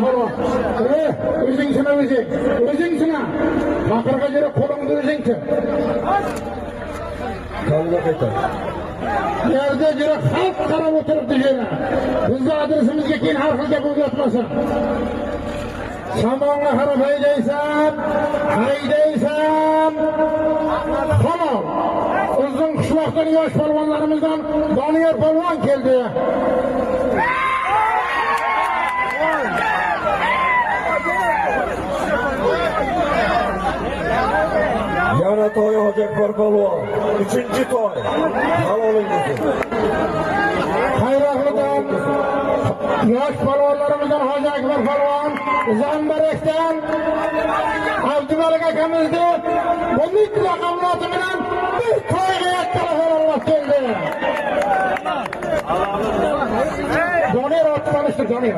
falan. Özün sana özü. Özün sana. Bakırga göre kolunu özün ki. Kalına kaytar. Yerde göre halk karab oturup düşene. Biz de adresimizge keyin harfı gap uzatmasın. Samanla harap haydaysan. Tamam. Uzun kışlaktan yaş palvanlarımızdan Daniyar Palvan geldi. Yana toy Hoca Akbar Palvan. 3. toy. Halolingiz. Hayraklıdan yaş palvanlarımızdan Hoca Akbar Palvan, Zambarek'ten Abdülmalik akamızdı. Bu mutlak amlatı bilen bir toyga yakkalafan Allah geldi. Donir atlanıştır, Donir.